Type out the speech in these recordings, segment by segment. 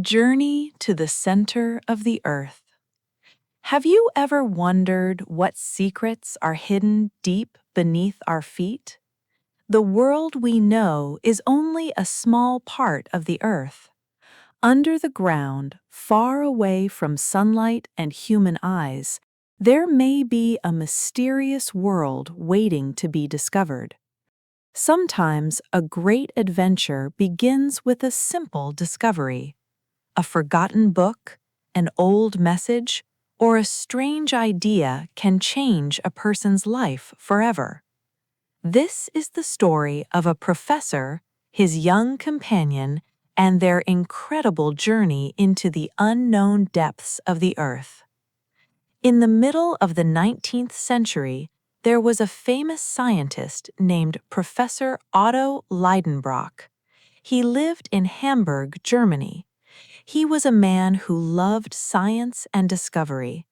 Journey to the center of the earth. Have you ever wondered what secrets are hidden deep beneath our feet? The world we know is only a small part of the earth. Under the ground, far away from sunlight and human eyes, there may be a mysterious world waiting to be discovered. Sometimes a great adventure begins with a simple discovery. A forgotten book, an old message, or a strange idea can change a person's life forever. This is the story of a professor, his young companion, and their incredible journey into the unknown depths of the earth. In the middle of the 19th century, there was a famous scientist named Professor Otto Lidenbrock. He lived in Hamburg, Germany. He was a man who loved science and discovery.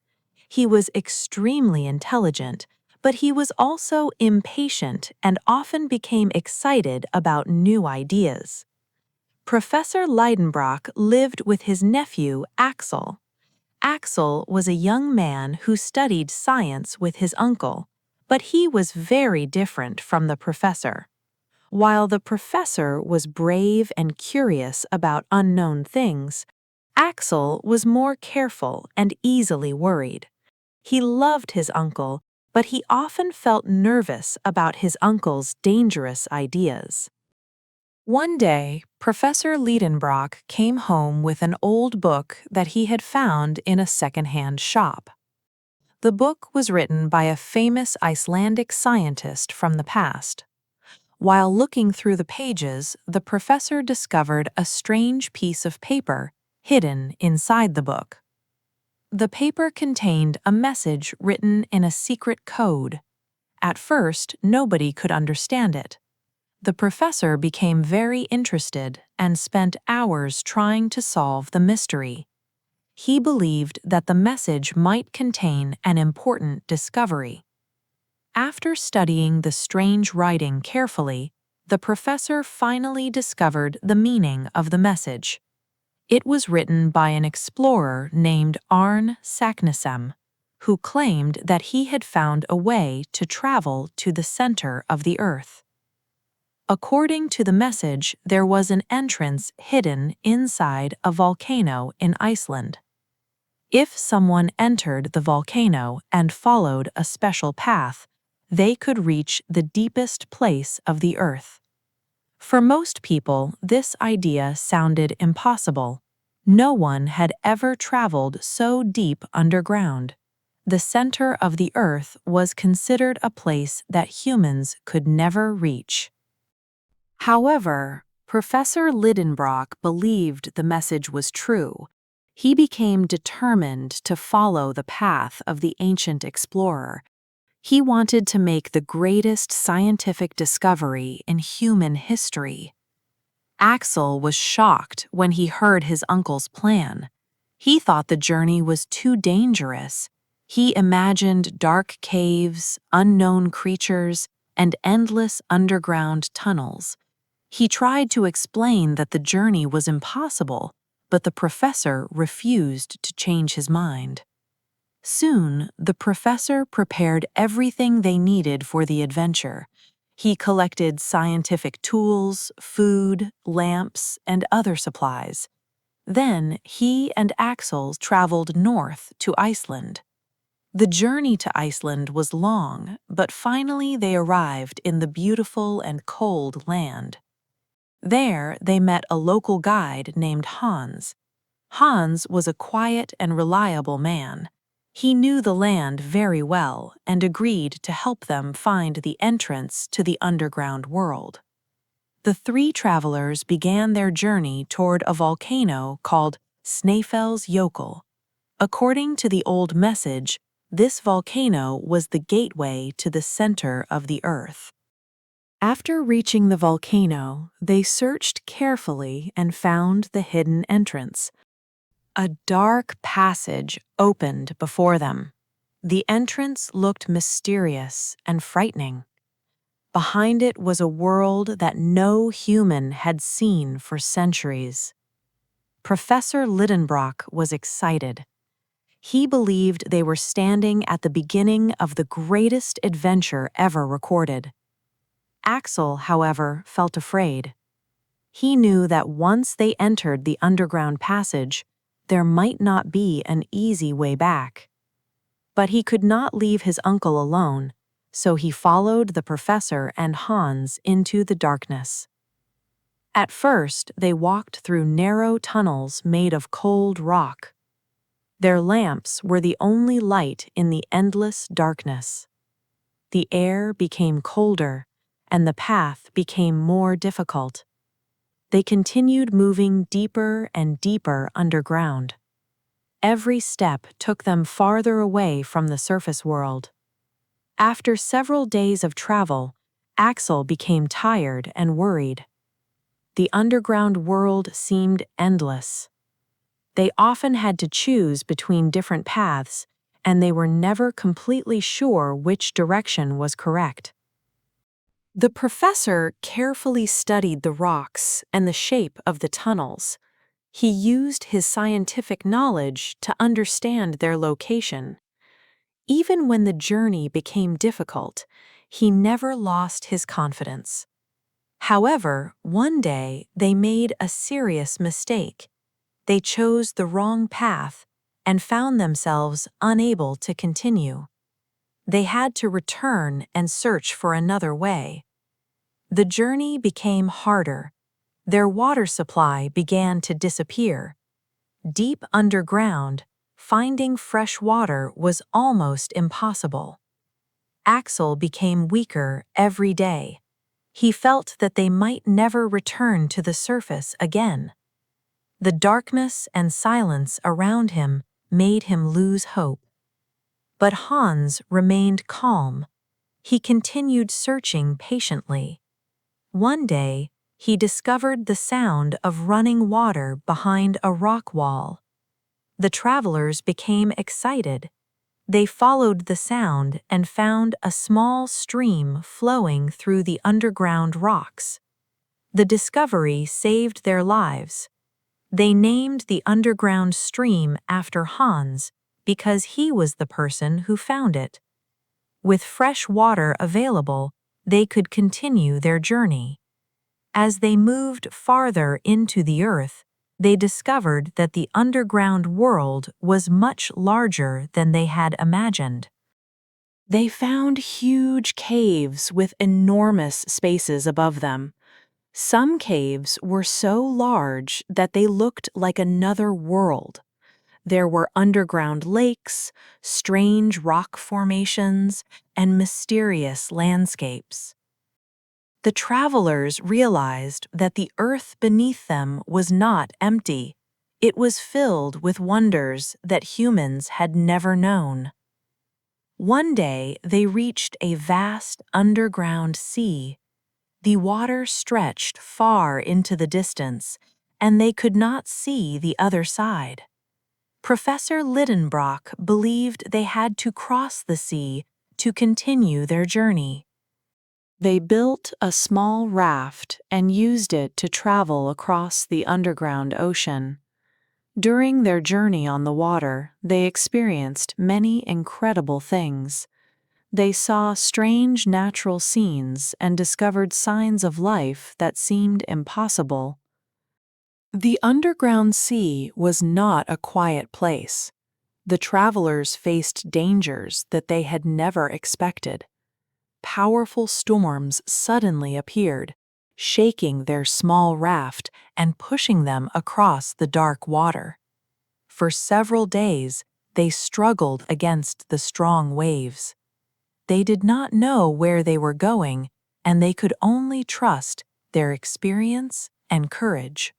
He was extremely intelligent, but he was also impatient and often became excited about new ideas. Professor Lidenbrock lived with his nephew, Axel. Axel was a young man who studied science with his uncle, but he was very different from the professor. While the professor was brave and curious about unknown things, Axel was more careful and easily worried. He loved his uncle, but he often felt nervous about his uncle's dangerous ideas. One day, Professor Lidenbrock came home with an old book that he had found in a second-hand shop. The book was written by a famous Icelandic scientist from the past. While looking through the pages, the professor discovered a strange piece of paper hidden inside the book. The paper contained a message written in a secret code. At first, nobody could understand it. The professor became very interested and spent hours trying to solve the mystery. He believed that the message might contain an important discovery. After studying the strange writing carefully, the professor finally discovered the meaning of the message. It was written by an explorer named Arne Saknessem, who claimed that he had found a way to travel to the center of the earth. According to the message, there was an entrance hidden inside a volcano in Iceland. If someone entered the volcano and followed a special path, they could reach the deepest place of the earth. For most people, this idea sounded impossible. No one had ever traveled so deep underground. The center of the earth was considered a place that humans could never reach. However, Professor Lidenbrock believed the message was true. He became determined to follow the path of the ancient explorer. He wanted to make the greatest scientific discovery in human history. Axel was shocked when he heard his uncle's plan. He thought the journey was too dangerous. He imagined dark caves, unknown creatures, and endless underground tunnels. He tried to explain that the journey was impossible, but the professor refused to change his mind. Soon, the professor prepared everything they needed for the adventure. He collected scientific tools, food, lamps, and other supplies. Then, he and Axel traveled north to Iceland. The journey to Iceland was long, but finally they arrived in the beautiful and cold land. There, they met a local guide named Hans. Hans was a quiet and reliable man. He knew the land very well and agreed to help them find the entrance to the underground world. The three travelers began their journey toward a volcano called Snæfellsjökull. According to the old message, this volcano was the gateway to the center of the earth. After reaching the volcano, they searched carefully and found the hidden entrance. A dark passage opened before them. The entrance looked mysterious and frightening. Behind it was a world that no human had seen for centuries. Professor Lidenbrock was excited. He believed they were standing at the beginning of the greatest adventure ever recorded. Axel, however, felt afraid. He knew that once they entered the underground passage, there might not be an easy way back. But he could not leave his uncle alone, so he followed the professor and Hans into the darkness. At first, they walked through narrow tunnels made of cold rock. Their lamps were the only light in the endless darkness. The air became colder, and the path became more difficult. They continued moving deeper and deeper underground. Every step took them farther away from the surface world. After several days of travel, Axel became tired and worried. The underground world seemed endless. They often had to choose between different paths, and they were never completely sure which direction was correct. The professor carefully studied the rocks and the shape of the tunnels. He used his scientific knowledge to understand their location. Even when the journey became difficult, he never lost his confidence. However, one day they made a serious mistake. They chose the wrong path and found themselves unable to continue. They had to return and search for another way. The journey became harder. Their water supply began to disappear. Deep underground, finding fresh water was almost impossible. Axel became weaker every day. He felt that they might never return to the surface again. The darkness and silence around him made him lose hope. But Hans remained calm. He continued searching patiently. One day, he discovered the sound of running water behind a rock wall. The travelers became excited. They followed the sound and found a small stream flowing through the underground rocks. The discovery saved their lives. They named the underground stream after Hans because he was the person who found it. With fresh water available, they could continue their journey. As they moved farther into the earth, they discovered that the underground world was much larger than they had imagined. They found huge caves with enormous spaces above them. Some caves were so large that they looked like another world. There were underground lakes, strange rock formations, and mysterious landscapes. The travelers realized that the earth beneath them was not empty. It was filled with wonders that humans had never known. One day, they reached a vast underground sea. The water stretched far into the distance, and they could not see the other side. Professor Lidenbrock believed they had to cross the sea to continue their journey. They built a small raft and used it to travel across the underground ocean. During their journey on the water, they experienced many incredible things. They saw strange natural scenes and discovered signs of life that seemed impossible. The underground sea was not a quiet place. The travelers faced dangers that they had never expected. Powerful storms suddenly appeared, shaking their small raft and pushing them across the dark water. For several days, they struggled against the strong waves. They did not know where they were going, and they could only trust their experience and courage.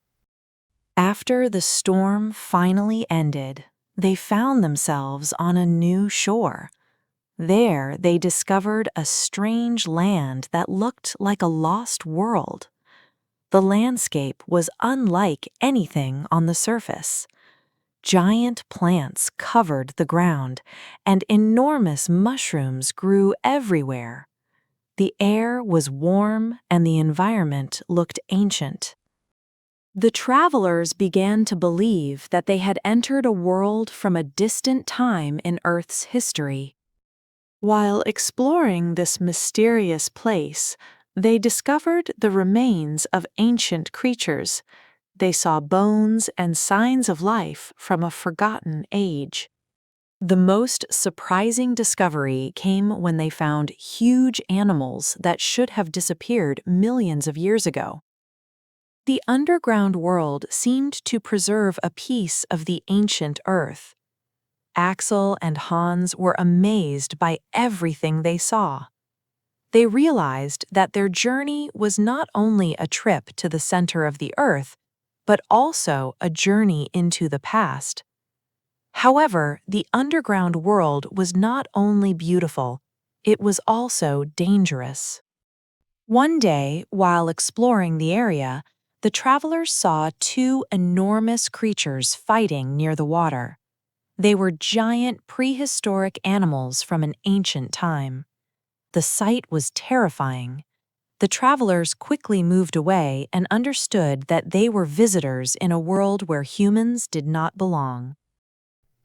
After the storm finally ended, they found themselves on a new shore. There, they discovered a strange land that looked like a lost world. The landscape was unlike anything on the surface. Giant plants covered the ground, and enormous mushrooms grew everywhere. The air was warm, and the environment looked ancient. The travelers began to believe that they had entered a world from a distant time in Earth's history. While exploring this mysterious place, they discovered the remains of ancient creatures. They saw bones and signs of life from a forgotten age. The most surprising discovery came when they found huge animals that should have disappeared millions of years ago. The underground world seemed to preserve a piece of the ancient Earth. Axel and Hans were amazed by everything they saw. They realized that their journey was not only a trip to the center of the Earth, but also a journey into the past. However, the underground world was not only beautiful, it was also dangerous. One day, while exploring the area, the travelers saw two enormous creatures fighting near the water. They were giant prehistoric animals from an ancient time. The sight was terrifying. The travelers quickly moved away and understood that they were visitors in a world where humans did not belong.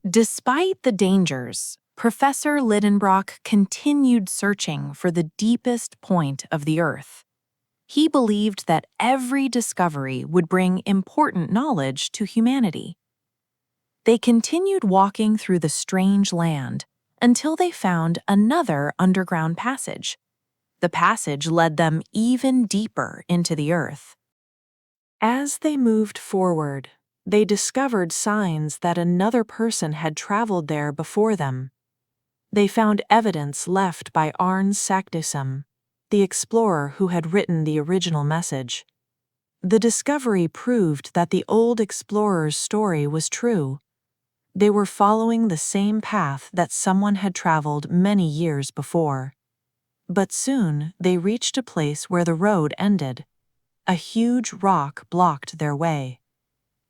Despite the dangers, Professor Lidenbrock continued searching for the deepest point of the Earth. He believed that every discovery would bring important knowledge to humanity. They continued walking through the strange land until they found another underground passage. The passage led them even deeper into the Earth. As they moved forward, they discovered signs that another person had traveled there before them. They found evidence left by Arne Saknussemm, the explorer who had written the original message. The discovery proved that the old explorer's story was true. They were following the same path that someone had traveled many years before. But soon they reached a place where the road ended. A huge rock blocked their way.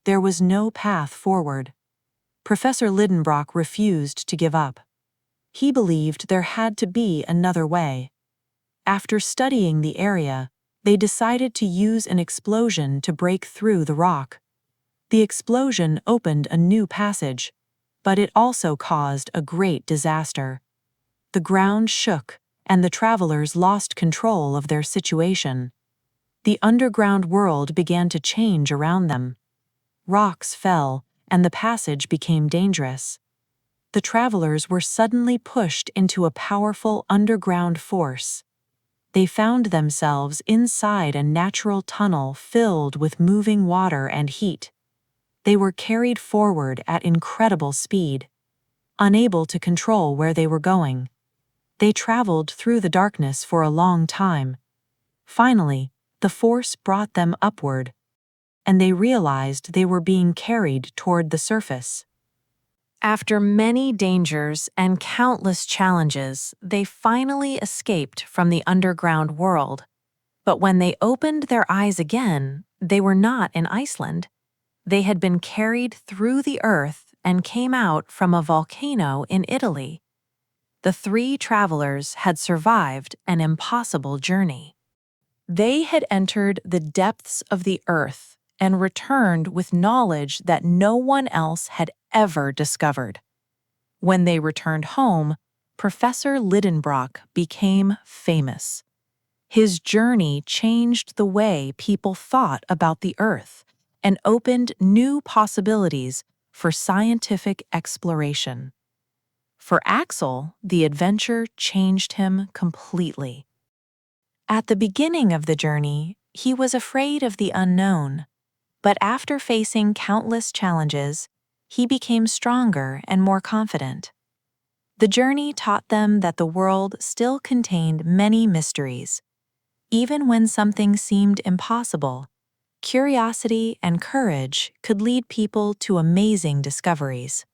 There was no path forward. Professor Lidenbrock refused to give up. He believed there had to be another way. After studying the area, they decided to use an explosion to break through the rock. The explosion opened a new passage, but it also caused a great disaster. The ground shook, and the travelers lost control of their situation. The underground world began to change around them. Rocks fell, and the passage became dangerous. The travelers were suddenly pushed into a powerful underground force. They found themselves inside a natural tunnel filled with moving water and heat. They were carried forward at incredible speed. Unable to control where they were going, they traveled through the darkness for a long time. Finally, the force brought them upward, and they realized they were being carried toward the surface. After many dangers and countless challenges, they finally escaped from the underground world. But when they opened their eyes again, they were not in Iceland. They had been carried through the earth and came out from a volcano in Italy. The three travelers had survived an impossible journey. They had entered the depths of the earth and returned with knowledge that no one else had ever discovered. When they returned home, Professor Lidenbrock became famous. His journey changed the way people thought about the Earth and opened new possibilities for scientific exploration. For Axel, the adventure changed him completely. At the beginning of the journey, he was afraid of the unknown. But after facing countless challenges, he became stronger and more confident. The journey taught them that the world still contained many mysteries. Even when something seemed impossible, curiosity and courage could lead people to amazing discoveries.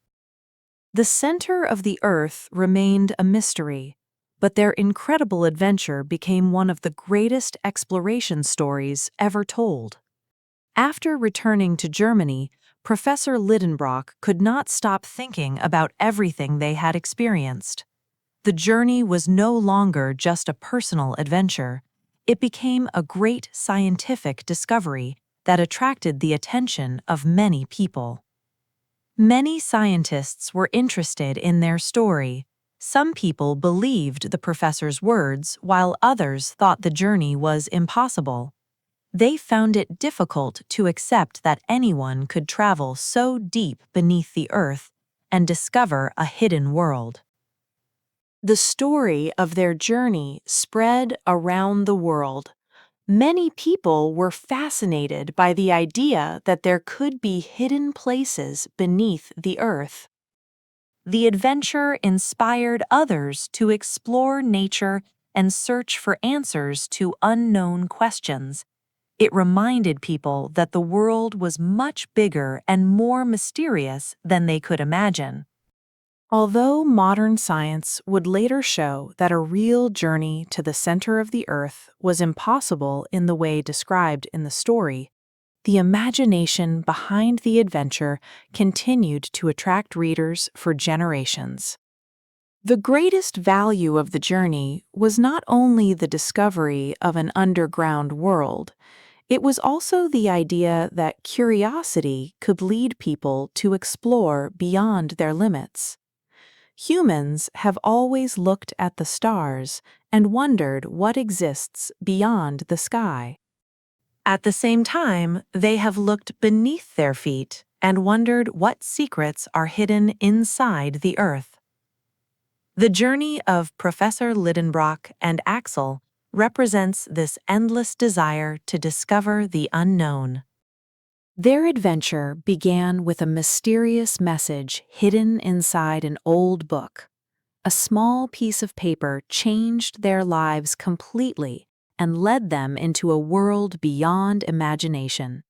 The center of the Earth remained a mystery, but their incredible adventure became one of the greatest exploration stories ever told. After returning to Germany, Professor Lidenbrock could not stop thinking about everything they had experienced. The journey was no longer just a personal adventure. It became a great scientific discovery that attracted the attention of many people. Many scientists were interested in their story. Some people believed the professor's words, while others thought the journey was impossible. They found it difficult to accept that anyone could travel so deep beneath the earth and discover a hidden world. The story of their journey spread around the world. Many people were fascinated by the idea that there could be hidden places beneath the earth. The adventure inspired others to explore nature and search for answers to unknown questions. It reminded people that the world was much bigger and more mysterious than they could imagine. Although modern science would later show that a real journey to the center of the earth was impossible in the way described in the story, the imagination behind the adventure continued to attract readers for generations. The greatest value of the journey was not only the discovery of an underground world, it was also the idea that curiosity could lead people to explore beyond their limits. Humans have always looked at the stars and wondered what exists beyond the sky. At the same time, they have looked beneath their feet and wondered what secrets are hidden inside the earth. The journey of Professor Lidenbrock and Axel represents this endless desire to discover the unknown. Their adventure began with a mysterious message hidden inside an old book. A small piece of paper changed their lives completely and led them into a world beyond imagination.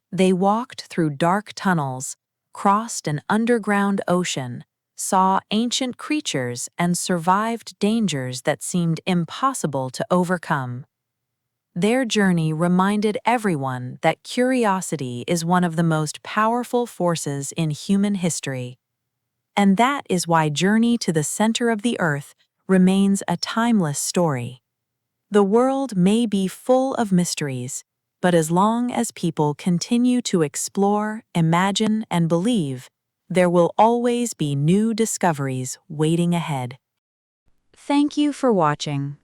They walked through dark tunnels, crossed an underground ocean, saw ancient creatures, and survived dangers that seemed impossible to overcome. Their journey reminded everyone that curiosity is one of the most powerful forces in human history. And that is why Journey to the Center of the Earth remains a timeless story. The world may be full of mysteries, but as long as people continue to explore, imagine, and believe, there will always be new discoveries waiting ahead. Thank you for watching.